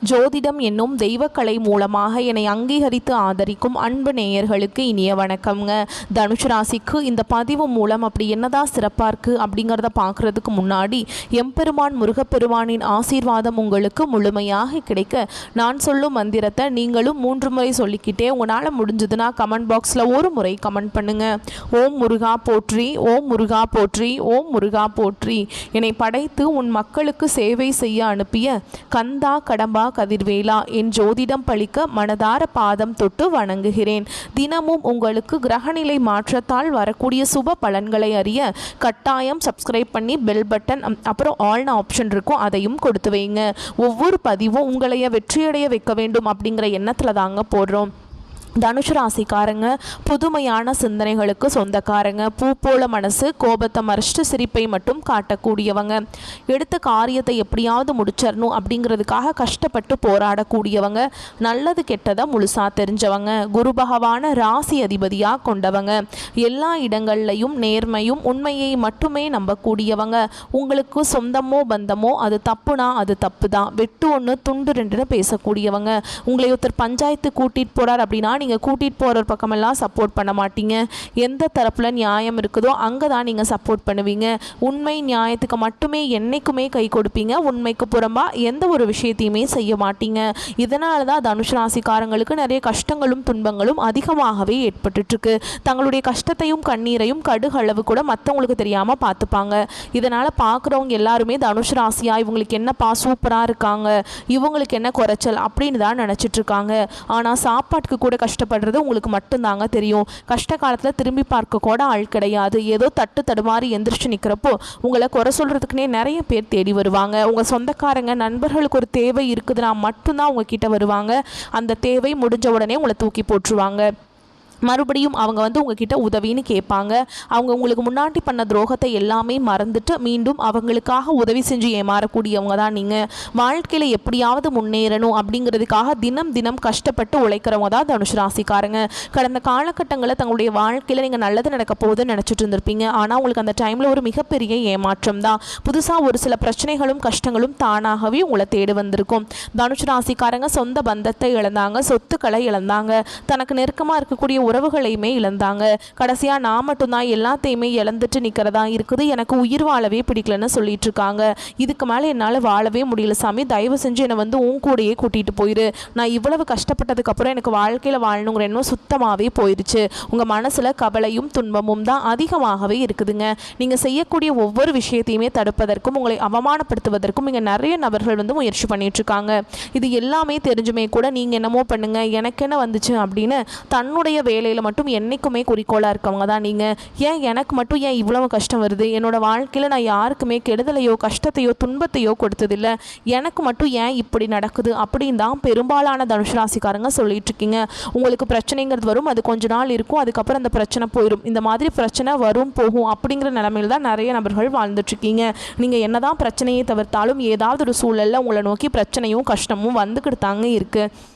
ஜோதிடம் என்னும் தெய்வக்கலை மூலமாக என்னை அங்கீகரித்து ஆதரிக்கும் அன்பு நேயர்களுக்கு இனிய வணக்கம்ங்க. தனுஷ் ராசிக்கு இந்த பதிவு மூலம் அப்படி என்னதான் சிறப்பாக இருக்குது அப்படிங்கிறத பார்க்குறதுக்கு முன்னாடி எம்பெருமான் முருகப்பெருமானின் ஆசீர்வாதம் உங்களுக்கு முழுமையாக கிடைக்க நான் சொல்லும் மந்திரத்தை நீங்களும் 3 முறை சொல்லிக்கிட்டே உங்களால் முடிஞ்சதுன்னா கமெண்ட் பாக்ஸில் ஒரு முறை கமெண்ட் பண்ணுங்கள். ஓம் முருகா போற்றி, ஓம் முருகா போற்றி, ஓம் முருகா போற்றி. என்னை படைத்து உன் மக்களுக்கு சேவை செய்ய அனுப்பிய கந்தா கடம்பா கதிர்வேலா என் ஜோதிடம் பழிக்க மனதார பாதம் தொட்டு வணங்குகிறேன். தினமும் உங்களுக்கு கிரகநிலை மாற்றத்தால் வரக்கூடிய சுப பலன்களை அறிய கட்டாயம் சப்ஸ்கிரைப் பண்ணி பெல் பட்டன் அப்புறம் ஆல்ன ஆப்ஷன் இருக்கும், அதையும் கொடுத்து வைங்க. ஒவ்வொரு பதிவும் உங்களைய வெற்றியடைய வைக்க வேண்டும் அப்படிங்கிற எண்ணத்தில் தாங்க போடுறோம். தனுஷ் ராசிக்காரங்க புதுமையான சிந்தனைகளுக்கு சொந்தக்காரங்க. பூ போல மனசு, கோபத்தை மறைச்சிட்டு சிரிப்பை மட்டும் காட்டக்கூடியவங்க. எடுத்த காரியத்தை எப்படியாவது முடிச்சிடணும் அப்படிங்கிறதுக்காக கஷ்டப்பட்டு போராடக்கூடியவங்க. நல்லது கெட்டதை முழுசாக தெரிஞ்சவங்க. குரு பகவான ராசி அதிபதியாக கொண்டவங்க. எல்லா இடங்கள்லையும் நேர்மையும் உண்மையை மட்டுமே நம்பக்கூடியவங்க. உங்களுக்கு சொந்தமோ பந்தமோ அது தப்புனா அது தப்பு தான், வெட்டு ஒன்று துண்டு ரெண்டுன்னு பேசக்கூடியவங்க. உங்களை ஒருத்தர் பஞ்சாயத்து கூட்டிகிட்டு போகிறார் அப்படின்னா நீங்கள் கூட்டிகிட்டு போகிற பக்கமெல்லாம் சப்போர்ட் பண்ண மாட்டீங்க. எந்த தரப்பில் நியாயம் இருக்குதோ அங்கே தான் நீங்கள் சப்போர்ட் பண்ணுவீங்க. உண்மை நியாயத்துக்கு மட்டுமே என்றைக்குமே கை கொடுப்பீங்க. உண்மைக்கு புறம்பாக எந்த ஒரு விஷயத்தையுமே செய்ய மாட்டீங்க. இதனால தான் தனுஷ் ராசிக்காரங்களுக்கு நிறைய கஷ்டங்களும் துன்பங்களும் அதிகமாகவே ஏற்பட்டுருக்கு. தங்களுடைய கஷ்டத்தையும் கண்ணீரையும் கடுகளவு கூட மற்றவங்களுக்கு தெரியாமல் பார்த்துப்பாங்க. இதனால் பார்க்குறவங்க எல்லாருமே தனுஷ் ராசியா இவங்களுக்கு என்னப்பா சூப்பராக இருக்காங்க, இவங்களுக்கு என்ன குறைச்சல் அப்படின்னு தான் நினச்சிட்ருக்காங்க. ஆனால் சாப்பாட்டுக்கு கூட கஷ்டப்படுறது உங்களுக்கு மட்டும்தாங்க தெரியும். கஷ்ட காலத்தில் திரும்பி பார்க்க கூட ஆள் கிடையாது. ஏதோ தட்டு தடுமாறி எந்திரிச்சு நிற்கிறப்போ உங்களை குறை சொல்கிறதுக்குனே நிறைய பேர் தேடி வருவாங்க. உங்கள் சொந்தக்காரங்க நண்பர்களுக்கு ஒரு தேவை இருக்குதுன்னா மட்டும்தான் உங்ககிட்ட வருவாங்க. அந்த தேவை முடிஞ்ச உடனே உங்களை தூக்கி போட்டுருவாங்க. மறுபடியும் அவங்க உங்ககிட்ட உதவின்னு கேட்பாங்க. அவங்க உங்களுக்கு முன்னாடி பண்ண துரோகத்தை எல்லாமே மறந்துட்டு மீண்டும் அவங்களுக்காக உதவி செஞ்சு ஏமாறக்கூடியவங்க தான் நீங்கள். வாழ்க்கையில் எப்படியாவது முன்னேறணும் அப்படிங்கிறதுக்காக தினம் தினம் கஷ்டப்பட்டு உழைக்கிறவங்க தான் தனுஷ் ராசிக்காரங்க. கடந்த காலகட்டங்களில் தங்களுடைய வாழ்க்கையில் நீங்கள் நல்லது நடக்க போகுதுன்னு நினச்சிட்டு இருந்திருப்பீங்க. ஆனால் உங்களுக்கு அந்த டைமில் ஒரு மிகப்பெரிய ஏமாற்றம் தான். புதுசாக ஒரு சில பிரச்சனைகளும் கஷ்டங்களும் தானாகவே உங்களை தேடி வந்திருக்கும். தனுஷ் ராசிக்காரங்க சொந்த பந்தத்தை இழந்தாங்க, சொத்துக்களை இழந்தாங்க, தனக்கு நெருக்கமாக இருக்கக்கூடிய உறவுகளையுமே இழந்தாங்க. கடைசியா நான் மட்டும்தான் எல்லாத்தையுமே இழந்துட்டு நிற்கிறதா இருக்குது, எனக்கு உயிர் வாழவே பிடிக்கலன்னு சொல்லிட்டு இருக்காங்க. இதுக்கு மேலே என்னால் வாழவே முடியல சாமி, தயவு செஞ்சு என்னை உன் கூடையே கூட்டிகிட்டு போயிரு. நான் இவ்வளவு கஷ்டப்பட்டதுக்கப்புறம் எனக்கு வாழ்க்கையில் வாழணுங்கிற எண்ணம் சுத்தமாகவே போயிடுச்சு. உங்கள் மனசில் கவலையும் துன்பமும் தான் அதிகமாகவே இருக்குதுங்க. நீங்கள் செய்யக்கூடிய ஒவ்வொரு விஷயத்தையுமே தடுப்பதற்கும் உங்களை அவமானப்படுத்துவதற்கும் இங்கே நிறைய நபர்கள் முயற்சி பண்ணிட்டு இருக்காங்க. இது எல்லாமே தெரிஞ்சுமே கூட நீங்கள் என்னமோ பண்ணுங்க, எனக்கு என்ன வந்துச்சு அப்படின்னு தன்னுடைய வேலையில் மட்டும் என்றைக்குமே குறிக்கோளாக இருக்கவங்க தான் நீங்கள். ஏன் எனக்கு மட்டும் ஏன் இவ்வளவு கஷ்டம் வருது, என்னோடய வாழ்க்கையில் நான் யாருக்குமே கெடுதலையோ கஷ்டத்தையோ துன்பத்தையோ கொடுத்ததில்லை, எனக்கு மட்டும் ஏன் இப்படி நடக்குது அப்படின்னு தான் பெரும்பாலான தனுஷ் ராசிக்காரங்க சொல்லிட்டு இருக்கீங்க. உங்களுக்கு பிரச்சனைங்கிறது வரும், அது கொஞ்ச நாள் இருக்கும், அதுக்கப்புறம் அந்த பிரச்சனை போயிடும். இந்த மாதிரி பிரச்சனை வரும் போகும் அப்படிங்கிற நிலைமையில் தான் நிறைய நபர்கள் வாழ்ந்துட்டுருக்கீங்க. நீங்கள் என்னதான் பிரச்சனையை தவிர்த்தாலும் ஏதாவது ஒரு சூழலில் உங்களை நோக்கி பிரச்சனையும் கஷ்டமும் வந்துக்கிட்டு தாங்க இருக்குது.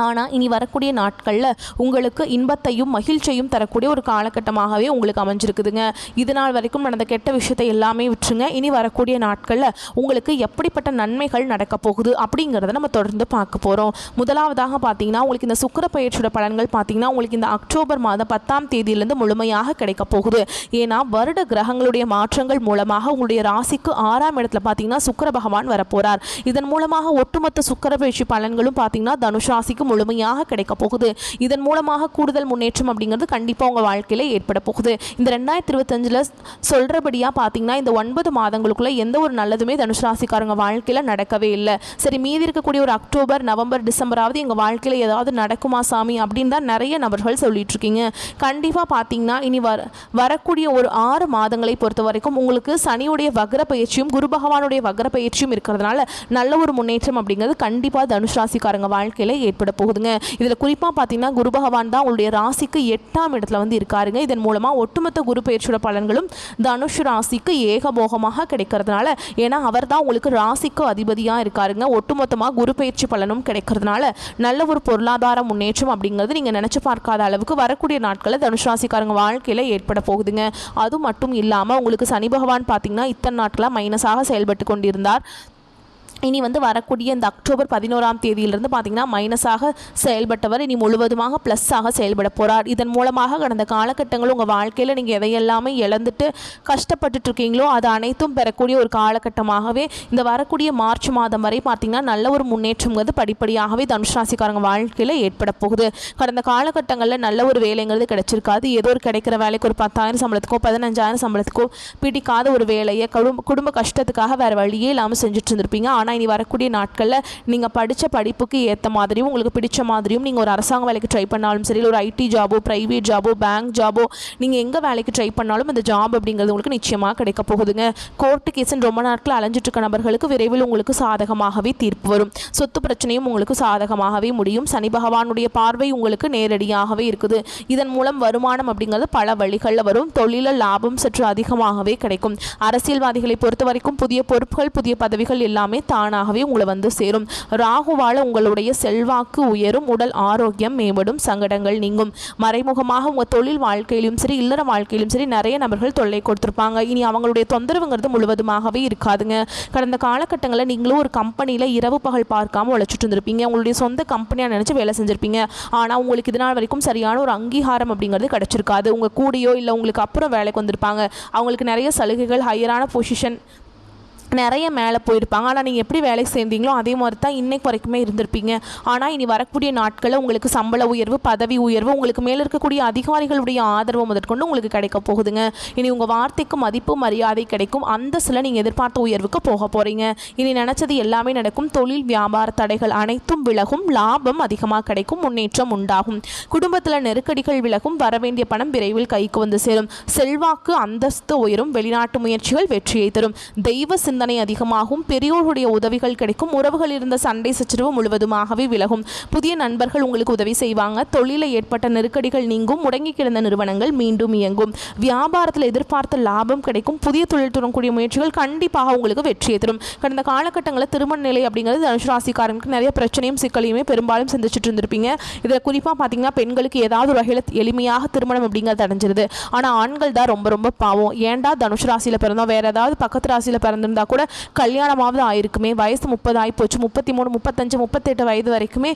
ஆனால் இனி வரக்கூடிய நாட்களில் உங்களுக்கு இன்பத்தையும் மகிழ்ச்சியும் தரக்கூடிய ஒரு காலகட்டமாகவே உங்களுக்கு அமைஞ்சிருக்குதுங்க. இது நாள் வரைக்கும் நடந்த கெட்ட விஷயத்தை எல்லாமே விட்டுருங்க. இனி வரக்கூடிய நாட்களில் உங்களுக்கு எப்படிப்பட்ட நன்மைகள் நடக்க போகுது அப்படிங்கிறத நம்ம தொடர்ந்து பார்க்க போகிறோம். முதலாவதாக பார்த்தீங்கன்னா உங்களுக்கு இந்த சுக்கிர பயிற்சியோட பலன்கள் பார்த்தீங்கன்னா உங்களுக்கு இந்த அக்டோபர் மாதம் 10ஆம் தேதியிலிருந்து முழுமையாக கிடைக்க போகுது. ஏன்னா வருட கிரகங்களுடைய மாற்றங்கள் மூலமாக உங்களுடைய ராசிக்கு 6ஆம் இடத்துல பார்த்தீங்கன்னா சுக்கிர பகவான் வரப்போகிறார். இதன் மூலமாக ஒட்டுமொத்த சுக்கிர பயிற்சி பலன்களும் பார்த்தீங்கன்னா தனுஷ் ராசிக்கு முழுமையாக கிடைக்க போகுது. இதன் மூலமாக கூடுதல் முன்னேற்றம் அப்படிங்கிறது கண்டிப்பாக உங்கள் வாழ்க்கையில் ஏற்பட போகுது. இந்த 2025 சொல்கிறபடியாக பார்த்தீங்கன்னா இந்த 9 மாதங்களுக்குள்ள எந்த ஒரு நல்லதுமே தனுஷ் ராசிக்காரங்க வாழ்க்கையில் நடக்கவே இல்லை. சரி, மீதி இருக்கக்கூடிய ஒரு அக்டோபர் நவம்பர் டிசம்பராவது எங்கள் வாழ்க்கையில் ஏதாவது நடக்குமா சாமி அப்படின்னு தான் நிறைய நபர்கள் சொல்லிட்டு இருக்கீங்க. கண்டிப்பாக பார்த்தீங்கன்னா இனி வரக்கூடிய ஒரு 6 மாதங்களை பொறுத்த வரைக்கும் உங்களுக்கு சனியுடைய வக்ர பயிற்சியும் குரு பகவானுடைய வக்ர பயிற்சியும் இருக்கிறதுனால நல்ல ஒரு முன்னேற்றம் அப்படிங்கிறது கண்டிப்பாக தனுஷ் ராசிக்காரங்க வாழ்க்கையில் ஏற்பட போகுதுங்க. இதில் குறிப்பாக பார்த்தீங்கன்னா குரு பகவான் தான் உங்களுடைய ராசிக்கு 8ஆம் இடத்துல இருக்காருங்க. இதன் மூலமாக ஒட்டுமொத்த குரு பயிற்சியோட பலன்களும் தனுஷ் ராசிக்கு ஏகபோகமாக கிடைக்கிறதுனால, ஏன்னா அவர் தான் உங்களுக்கு ராசிக்கு அதிபதியாக இருக்காருங்க. ஒட்டுமொத்தமாக குரு பயிற்சி பலனும் கிடைக்கிறதுனால நல்ல ஒரு பொருளாதார முன்னேற்றம் அப்படிங்கிறது நீங்கள் நினச்சி பார்க்காத அளவுக்கு வரக்கூடிய நாட்களில் தனுஷ் ராசிக்காரங்க வாழ்க்கையில் ஏற்பட போகுதுங்க. அது மட்டும் இல்லாமல் உங்களுக்கு சனி பகவான் பார்த்தீங்கன்னா இத்தனை நாட்களாக மைனஸாக செயல்பட்டு கொண்டிருந்தார். இனி வந்து வரக்கூடிய இந்த அக்டோபர் 11ஆம் தேதியிலிருந்து பார்த்திங்கன்னா மைனஸாக செயல்பட்டவர் இனி முழுவதுமாக ப்ளஸ்ஸாக செயல்பட போகிறார். இதன் மூலமாக கடந்த காலகட்டங்கள் உங்கள் வாழ்க்கையில் நீங்கள் எதையெல்லாமே இழந்துட்டு கஷ்டப்பட்டுட்டு இருக்கீங்களோ அது அனைத்தும் பெறக்கூடிய ஒரு காலகட்டமாகவே இந்த வரக்கூடிய மார்ச் மாதம் வரை பார்த்திங்கன்னா நல்ல ஒரு முன்னேற்றங்கிறது படிப்படியாகவே தனுஷ் ராசிக்காரங்க வாழ்க்கையில் ஏற்பட போகுது. கடந்த காலகட்டங்களில் நல்ல ஒரு வேலைங்கிறது கிடைச்சிருக்காது. ஏதோ ஒரு கிடைக்கிற வேலைக்கு ஒரு 10,000 சம்பளத்துக்கோ 15,000 சம்பளத்துக்கோ பிடிக்காத ஒரு வேலையை குடும்ப கஷ்டத்துக்காக வேறு வழியே இல்லாமல் செஞ்சுட்டு இருந்திருப்பீங்க. இனி வரக்கூடிய நாட்களில் நீங்கள் படித்த படிப்புக்கு ஏற்ற மாதிரியும் உங்களுக்கு பிடிச்ச மாதிரியும் நீங்கள் ஒரு அரசாங்க வேலைக்கு ட்ரை பண்ணாலும் சரி, ஒரு ஐடி ஜாபோ, ப்ரைவேட் ஜாபோ, பேங்க் ஜாபோ, நீங்கள் எங்கே வேலைக்கு ட்ரை பண்ணாலும் அந்த ஜாப் அப்படிங்கிறது உங்களுக்கு நிச்சயமாக கிடைக்க போகுதுங்க. கோர்ட்டு கேஸுன்னு ரொம்ப நாட்கள் அலைஞ்சிட்டு இருக்க நபர்களுக்கு விரைவில் உங்களுக்கு சாதகமாகவே தீர்ப்பு வரும். சொத்து பிரச்சனையும் உங்களுக்கு சாதகமாகவே முடியும். சனி பகவானுடைய பார்வை உங்களுக்கு நேரடியாகவே இருக்குது. இதன் மூலம் வருமானம் அப்படிங்கிறது பல வழிகளில் வரும். தொழிலில் லாபம் சற்று அதிகமாகவே கிடைக்கும். அரசியல்வாதிகளை பொறுத்த வரைக்கும் புதிய பொறுப்புகள், புதிய பதவிகள் எல்லாமே தானாகவே உங்களை வந்து சேரும். ராகுவால உங்களுடைய செல்வாக்கு உயரும், உடல் ஆரோக்கியம் மேம்படும், சங்கடங்கள் நீங்கும். மறைமுகமாக உங்கள் தொழில் வாழ்க்கையிலும் சரி, இல்லற வாழ்க்கையிலும் சரி நிறைய நபர்கள் தொல்லை கொடுத்துருப்பாங்க. இனி அவங்களுடைய தொந்தரவுங்கிறது முழுவதுமாகவே இருக்காதுங்க. கடந்த காலகட்டங்களில் நீங்களும் ஒரு கம்பெனியில் இரவு பகல் பார்க்காம உழைச்சிட்டு இருந்திருப்பீங்க. உங்களுடைய சொந்த கம்பெனியாக நினச்சி வேலை செஞ்சுருப்பீங்க. ஆனால் உங்களுக்கு இதனால் வரைக்கும் சரியான ஒரு அங்கீகாரம் அப்படிங்கிறது கிடச்சிருக்காது. உங்கள் கூடியோ இல்லை உங்களுக்கு அப்புறம் வேலைக்கு வந்திருப்பாங்க. அவங்களுக்கு நிறைய சலுகைகள், ஹையரான பொசிஷன் நிறைய மேலே போயிருப்பாங்க. ஆனால் நீங்கள் எப்படி வேலைக்கு சேர்ந்தீங்களோ அதே மாதிரி தான் இன்றைக்கு வரைக்குமே இருந்திருப்பீங்க. ஆனால் இனி வரக்கூடிய நாட்களில் உங்களுக்கு சம்பள உயர்வு, பதவி உயர்வு, உங்களுக்கு மேலே இருக்கக்கூடிய அதிகாரிகளுடைய ஆதரவு முதற்கொண்டு உங்களுக்கு கிடைக்க போகுதுங்க. இனி உங்கள் வார்த்தைக்கு மதிப்பு மரியாதை கிடைக்கும். அந்த சில நீங்கள் எதிர்பார்த்த உயர்வுக்கு போக போகிறீங்க. இனி நினச்சது எல்லாமே நடக்கும். தொழில் வியாபார தடைகள் அனைத்தும் விலகும். லாபம் அதிகமாக கிடைக்கும். முன்னேற்றம் உண்டாகும். குடும்பத்தில் நெருக்கடிகள் விலகும். வரவேண்டிய பணம் விரைவில் கைக்கு வந்து சேரும். செல்வாக்கு அந்தஸ்து உயரும். வெளிநாட்டு முயற்சிகள் வெற்றியை தரும். தெய்வ சிந்தனை அதிகமாகும். பெரியோருடைய உதவிகள் கிடைக்கும். உறவுகள் இருந்த சண்டை சச்சரவு முழுவதுமாகவே விலகும். புதிய நண்பர்கள் உங்களுக்கு உதவி செய்வாங்க. தொழிலில் ஏற்பட்ட நெருக்கடிகள் நீங்கும். முடங்கி கிடந்த நிறுவனங்கள் மீண்டும் இயங்கும். வியாபாரத்தில் எதிர்பார்த்த லாபம் கிடைக்கும். புதிய தொழில் தொடங்கக்கூடிய முயற்சிகள் கண்டிப்பாக உங்களுக்கு வெற்றியை தரும். கடந்த காலகட்டங்களில் திருமண நிலை அப்படிங்கிறது தனுசு ராசிக்காரங்களுக்கு நிறைய பிரச்சனையும் சிக்கலையுமே பெரும்பாலும் சந்திச்சுட்டு இருந்திருப்பீங்க. இதில் குறிப்பாக பார்த்தீங்கன்னா பெண்களுக்கு ஏதாவது ஒரு வகையில் எளிமையாக திருமணம் அப்படிங்கிறது அடைஞ்சிருது. ஆனால் ஆண்கள் தான் ரொம்ப ரொம்ப பாவம். ஏன்டா தனுசு ராசியில் பிறந்தோம், வேறு ஏதாவது பக்கத்து ராசியில் பிறந்திருந்தா கூட கல்யாணமாவது ஆயிருக்குமே, வயசு 30 ஆகிப்போச்சு, 33, 35, 38 வயது வரைக்குமே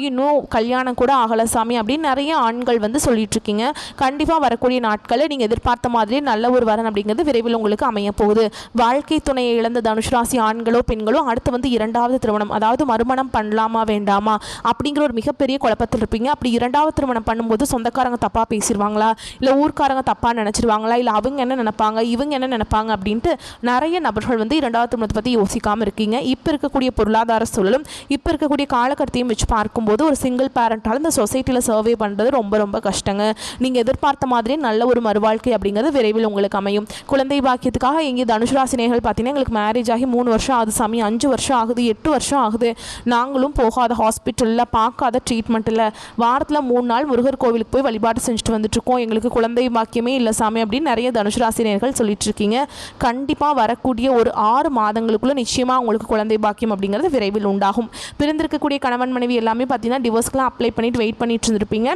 இன்னும் கல்யாணம் கூட ஆகலை சாமி அப்படின்னு நிறைய ஆண்கள் வந்து சொல்லிட்டு இருக்கீங்க. கண்டிப்பாக வரக்கூடிய நாட்களில் நீங்கள் எதிர்பார்த்த மாதிரி நல்ல ஒரு வரன் அப்படிங்கிறது விரைவில் உங்களுக்கு அமைய போகுது. வாழ்க்கை துணையை இழந்த தனுசு ராசி ஆண்களோ பெண்களோ அடுத்து வந்து இரண்டாவது திருமணம், அதாவது மறுமணம் பண்ணலாமா வேண்டாமா அப்படிங்கிற ஒரு மிகப்பெரிய குழப்பத்தில் இருப்பீங்க. அப்படி இரண்டாவது திருமணம் பண்ணும்போது சொந்தக்காரங்க தப்பாக பேசிடுவாங்களா, இல்லை ஊர்க்காரங்க தப்பாக நினச்சிருவாங்களா, இல்லை அவங்க என்ன நினைப்பாங்க, இவங்க என்ன நினைப்பாங்க அப்படின்ட்டு நிறைய நபர்கள் வந்து இரண்டாவது திருமணத்தை பற்றி யோசிக்காமல் இருக்கீங்க. இப்போ இருக்கக்கூடிய பொருளாதார சூழலும் இப்போ இருக்கக்கூடிய காலகட்டத்தையும் வச்சு பார்க்கும்போது ஒரு சிங்கிள் பேரண்டால் இந்த சொசைட்டியில் சர்வே பண்ணுறது ரொம்ப ரொம்ப கஷ்டங்க. நீங்கள் எதிர்பார்த்த மாதிரியே நல்ல ஒரு மறுவாழ்க்கை அப்படிங்கிறது விரைவில் உங்களுக்கு அமையும். குழந்தை பாக்கியத்துக்காக எங்கே தனுசு ராசினியர்கள் பார்த்தீங்கன்னா எங்களுக்கு மேரேஜ் ஆகி 3 வருஷம் ஆகுது சாமி, 5 வருஷம் ஆகுது, 8 வருஷம் ஆகுது, நாங்களும் போகாத ஹாஸ்பிட்டலில் பார்க்காத ட்ரீட்மெண்ட்டில் வாரத்தில் 3 நாள் முருகர் கோவிலுக்கு போய் வழிபாடு செஞ்சுட்டு வந்துட்டுருக்கோம், எங்களுக்கு குழந்தை பாக்கியமே இல்லை சாமி அப்படின்னு நிறைய தனுசு ராசினியர்கள் சொல்லிட்டு இருக்கீங்க. கண்டிப்பாக வரக்கூடிய ஒரு 6 மாதங்களுக்குள்ளே நிச்சயமாக உங்களுக்கு குழந்தை பாக்கியம் அப்படிங்கிறது விரைவில் உண்டாகும். பிரிந்திருக்கக்கூடிய கணவன் மனைவி எல்லாமே பார்த்தீங்கன்னா டிவோர்ஸ்க்கெலாம் அப்ளை பண்ணிட்டு வெயிட் பண்ணிட்டு இருந்திருப்பீங்க.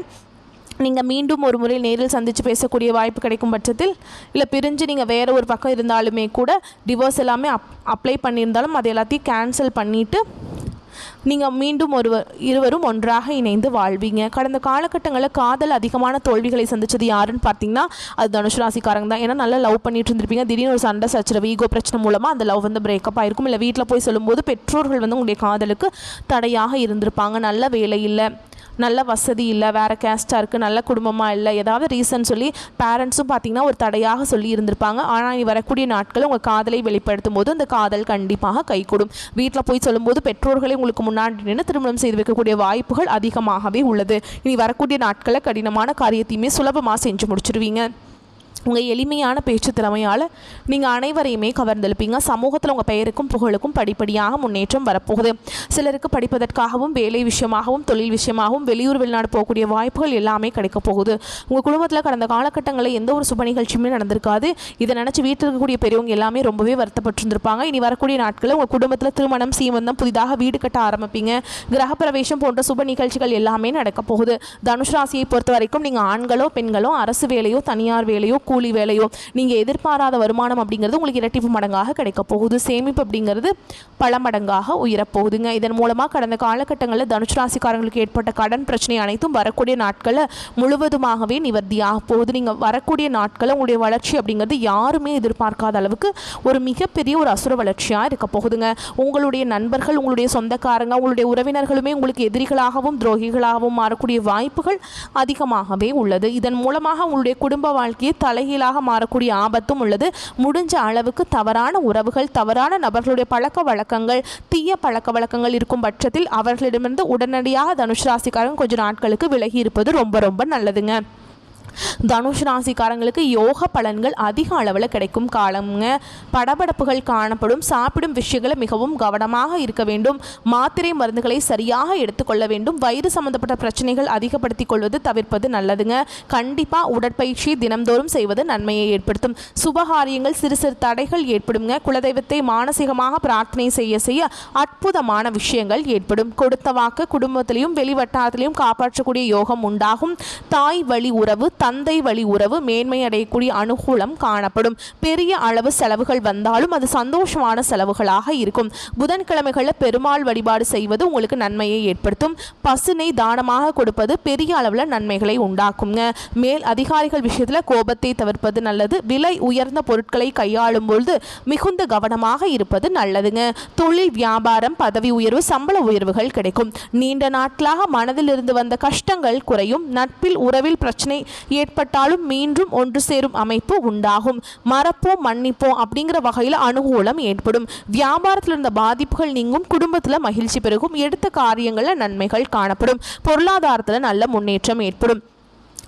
நீங்கள் மீண்டும் ஒரு முறை நேரில் சந்தித்து பேசக்கூடிய வாய்ப்பு கிடைக்கும் பட்சத்தில், இல்லை பிரிஞ்சு நீங்கள் வேறு ஒரு பக்கம் இருந்தாலுமே கூட டிவோர்ஸ் எல்லாமே அப்ளை பண்ணியிருந்தாலும் அது எல்லாத்தையும் கேன்சல் பண்ணிவிட்டு நீங்கள் மீண்டும் இருவரும் ஒன்றாக இணைந்து வாழ்வீங்க. கடந்த காலகட்டங்களில் காதல் அதிகமான தோல்விகளை சந்தித்தது யாருன்னு பார்த்தீங்கன்னா அது தனுசு ராசிக்காரங்க தான். ஏன்னா நல்லா லவ் பண்ணிட்டு இருந்திருப்பீங்க. திடீர்னு ஒரு சண்டை சச்சரவு, ஈகோ பிரச்சனை மூலமாக அந்த லவ் வந்து பிரேக்கப் ஆகிருக்கும். இல்லை வீட்டில் போய் சொல்லும்போது பெற்றோர்கள் வந்து உங்களுடைய காதலுக்கு தடையாக இருந்திருப்பாங்க. நல்ல வேலை இல்லை, நல்ல வசதி இல்லை, வேறு கேஸ்ட்டாக இருக்குது, நல்ல குடும்பமாக இல்லை, ஏதாவது ரீசன் சொல்லி பேரண்ட்ஸும் பார்த்திங்கன்னா ஒரு தடையாக சொல்லி இருந்திருப்பாங்க. ஆனால் நீ வரக்கூடிய நாட்கள் உங்கள் காதலை வெளிப்படுத்தும் போது அந்த காதல் கண்டிப்பாக கைகூடும். வீட்டில் போய் சொல்லும்போது பெற்றோர்களை உங்களுக்கு முன்னாடி நின்று திருமணம் செய்து வைக்கக்கூடிய வாய்ப்புகள் அதிகமாகவே உள்ளது. இனி வரக்கூடிய நாட்களில் கடினமான காரியத்தையுமே சுலபமாக செஞ்சு முடிச்சிடுவீங்க. உங்கள் எளிமையான பேச்சு திறமையால் நீங்கள் அனைவரையுமே கவர்ந்தெழுப்பீங்க. சமூகத்தில் உங்கள் பெயருக்கும் புகழுக்கும் படிப்படியாக முன்னேற்றம் வரப்போகுது. சிலருக்கு படிப்பதற்காகவும் வேலை விஷயமாகவும் தொழில் விஷயமாகவும் வெளியூர் வெளிநாடு போகக்கூடிய வாய்ப்புகள் எல்லாமே கிடைக்க போகுது. உங்கள் குடும்பத்தில் கடந்த காலகட்டங்களில் எந்த ஒரு சுப நிகழ்ச்சியுமே நடந்திருக்காது. இதை நினச்சி வீட்டில் இருக்கக்கூடிய பெரியவங்க எல்லாமே ரொம்பவே வருத்தப்பட்டிருந்திருப்பாங்க. இனி வரக்கூடிய நாட்களில் உங்கள் குடும்பத்தில் திருமணம், சீமந்தம், புதிதாக வீடு கட்ட ஆரம்பிப்பீங்க. கிரகப்பிரவேசம் போன்ற சுப நிகழ்ச்சிகள் எல்லாமே நடக்க போகுது. தனுசு ராசியை பொறுத்த வரைக்கும் நீங்கள் ஆண்களோ பெண்களோ அரசு வேலையோ தனியார் வேலையோ கூலி வேலையோ நீங்கள் எதிர்பாராத வருமானம் அப்படிங்கிறது உங்களுக்கு இரட்டிப்பு மடங்காக கிடைக்க போகுது. சேமிப்பு அப்படிங்கிறது பல மடங்காக உயரப்போகுதுங்க. இதன் மூலமாக கடந்த காலகட்டங்களில் தனுசு ராசிக்காரங்களுக்கு ஏற்பட்ட கடன் பிரச்சனை அனைத்தும் வரக்கூடிய நாட்களில் முழுவதுமாகவே நிவர்த்தியாக போகுது. நீங்கள் வரக்கூடிய நாட்களில் உங்களுடைய வளர்ச்சி அப்படிங்கிறது யாருமே எதிர்பார்க்காத அளவுக்கு ஒரு மிகப்பெரிய ஒரு அசுர வளர்ச்சியாக இருக்க போகுதுங்க. உங்களுடைய நண்பர்கள், உங்களுடைய சொந்தக்காரங்க, உங்களுடைய உறவினர்களுமே உங்களுக்கு எதிரிகளாகவும் துரோகிகளாகவும் மாறக்கூடிய வாய்ப்புகள் அதிகமாகவே உள்ளது. இதன் மூலமாக உங்களுடைய குடும்ப வாழ்க்கையை தலைகீழாக மாறக்கூடிய ஆபத்தும் உள்ளது. முடிஞ்ச அளவுக்கு தவறான உறவுகள், தவறான நபர்களுடைய பழக்க வழக்கங்கள், தீய பழக்க வழக்கங்கள் இருக்கும் பட்சத்தில் அவர்களிடமிருந்து உடனடியாக தனுசு ராசிக்காரங்க கொஞ்சம் நாட்களுக்கு விலகி இருப்பது ரொம்ப ரொம்ப நல்லதுங்க. தனுஷ் ராசிக்காரங்களுக்கு யோக பலன்கள் அதிக அளவில் கிடைக்கும் காலம்ங்க. படபடப்புகள் காணப்படும். சாப்பிடும் விஷயங்களை மிகவும் கவனமாக இருக்க வேண்டும். மாத்திரை மருந்துகளை சரியாக எடுத்துக்கொள்ள வேண்டும். வயிறு சம்பந்தப்பட்ட பிரச்சனைகள் அதிகப்படுத்திக் கொள்வது தவிர்ப்பது நல்லதுங்க. கண்டிப்பாக உடற்பயிற்சி தினம்தோறும் செய்வது நன்மையை ஏற்படுத்தும். சுபகாரியங்கள் சிறு சிறு தடைகள் ஏற்படுங்க. குலதெய்வத்தை மானசீகமாக பிரார்த்தனை செய்ய அற்புதமான விஷயங்கள் ஏற்படும். கொடுத்த வாக்கு குடும்பத்திலையும் வெளிவட்டாரத்திலையும் காப்பாற்றக்கூடிய யோகம் உண்டாகும். தாய் வழி உறவு, தந்தை வழி உறவு மேன்மை அடையக்கூடிய அனுகூலம் காணப்படும். பெரிய அளவு செலவுகள் வந்தாலும் அது சந்தோஷமான செலவுகளாக இருக்கும். புதன்கிழமைகளில் பெருமாள் வழிபாடு செய்வது உங்களுக்கு நன்மையை ஏற்படுத்தும். பசுனை தானமாக கொடுப்பது பெரிய அளவில் நன்மைகளை உண்டாக்குங்க. மேல் அதிகாரிகள் விஷயத்தில் கோபத்தை தவிர்ப்பது நல்லது. விலை உயர்ந்த பொருட்களை கையாளும் பொழுது மிகுந்த கவனமாக இருப்பது நல்லதுங்க. தொழில், வியாபாரம், பதவி உயர்வு, சம்பள உயர்வுகள் கிடைக்கும். நீண்ட நாட்களாக மனதில் இருந்து வந்த கஷ்டங்கள் குறையும். நட்பில் உறவில் பிரச்சனை ஏற்பட்டாலும் மீண்டும் ஒன்று சேரும் அமைப்பு உண்டாகும். மறப்போம் மன்னிப்போம் அப்படிங்கிற வகையில் அனுகூலம் ஏற்படும். வியாபாரத்தில் இருந்த பாதிப்புகள் நீங்கும். குடும்பத்தில் மகிழ்ச்சி பெருகும். எடுத்த காரியங்களில் நன்மைகள் காணப்படும். பொருளாதாரத்தில் நல்ல முன்னேற்றம் ஏற்படும்.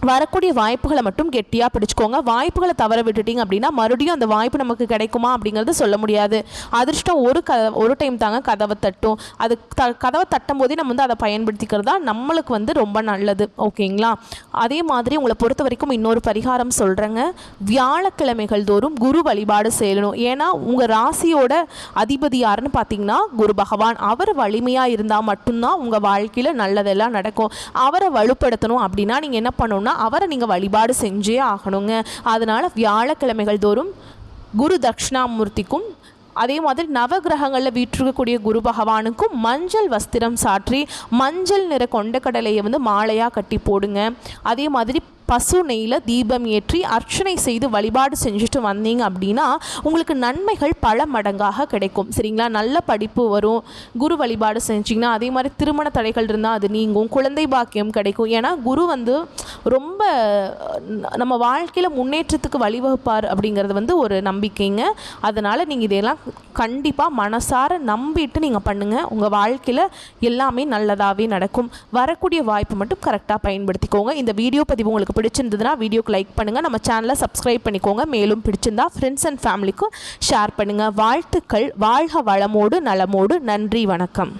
வரக்கூடிய வாய்ப்புகளை மட்டும் கெட்டியாக பிடிச்சிக்கோங்க. வாய்ப்புகளை தவற விட்டுட்டீங்க அப்படின்னா மறுபடியும் அந்த வாய்ப்பு நமக்கு கிடைக்குமா அப்படிங்கிறது சொல்ல முடியாது. அதிர்ஷ்டம் ஒரு டைம் தாங்க கதவை தட்டும். அது கதவை தட்டும் போதே நம்ம அதை பயன்படுத்திக்கிறதா நம்மளுக்கு ரொம்ப நல்லது. ஓகேங்களா? அதே மாதிரி உங்களை பொறுத்த வரைக்கும் இன்னொரு பரிகாரம் சொல்கிறேங்க. வியாழக்கிழமைகள் தோறும் குரு வழிபாடு செய்யணும். ஏன்னா உங்கள் ராசியோட அதிபதி யாருன்னு பார்த்தீங்கன்னா குரு பகவான். அவர் வலிமையாக இருந்தால் மட்டும்தான் உங்கள் வாழ்க்கையில் நல்லதெல்லாம் நடக்கும். அவரை வலுப்படுத்தணும் அப்படின்னா நீங்கள் என்ன பண்ணணும்னா அவரை நீங்கள் வழிபாடு செஞ்சே ஆகணுங்க. அதனால் வியாழக்கிழமைகள் தோறும் குரு தட்சிணாமூர்த்திக்கும் அதே மாதிரி நவகிரகங்களில் வீற்றிருக்கக்கூடிய குரு பகவானுக்கும் மஞ்சள் வஸ்திரம் சாற்றி மஞ்சள் நிற கொண்டக்கடலையை மாலையாக கட்டி போடுங்க. அதே மாதிரி பசு நெய்யில் தீபம் ஏற்றி அர்ச்சனை செய்து வழிபாடு செஞ்சுட்டு வந்தீங்க அப்படின்னா உங்களுக்கு நன்மைகள் பல மடங்காக கிடைக்கும். சரிங்களா? நல்ல படிப்பு வரும். குரு வழிபாடு செஞ்சிங்கன்னா அதே மாதிரி திருமண தடைகள் இருந்தால் அது நீங்கும். குழந்தை பாக்கியம் கிடைக்கும். ஏன்னா குரு ரொம்ப நம்ம வாழ்க்கையில் முன்னேற்றத்துக்கு வழிவகுப்பார் அப்படிங்கிறது ஒரு நம்பிக்கைங்க. அதனால் நீங்கள் இதெல்லாம் கண்டிப்பாக மனசார நம்பிட்டு நீங்கள் பண்ணுங்கள். உங்கள் வாழ்க்கையில் எல்லாமே நல்லதாகவே நடக்கும். வரக்கூடிய வாய்ப்பு மட்டும் கரெக்டாக பயன்படுத்திக்கோங்க. இந்த வீடியோ பதிவு உங்களுக்கு பிடிச்சிருந்ததுன்னா வீடியோக்கு லைக் பண்ணுங்கள். நம்ம சேனலை சப்ஸ்கிரைப் பண்ணிக்கோங்க. மேலும் பிடிச்சிருந்தா ஃப்ரெண்ட்ஸ் அண்ட் ஃபேமிலிக்கும் ஷேர் பண்ணுங்கள். வாழ்த்துக்கள். வாழ்க வளமோடு நலமோடு. நன்றி, வணக்கம்.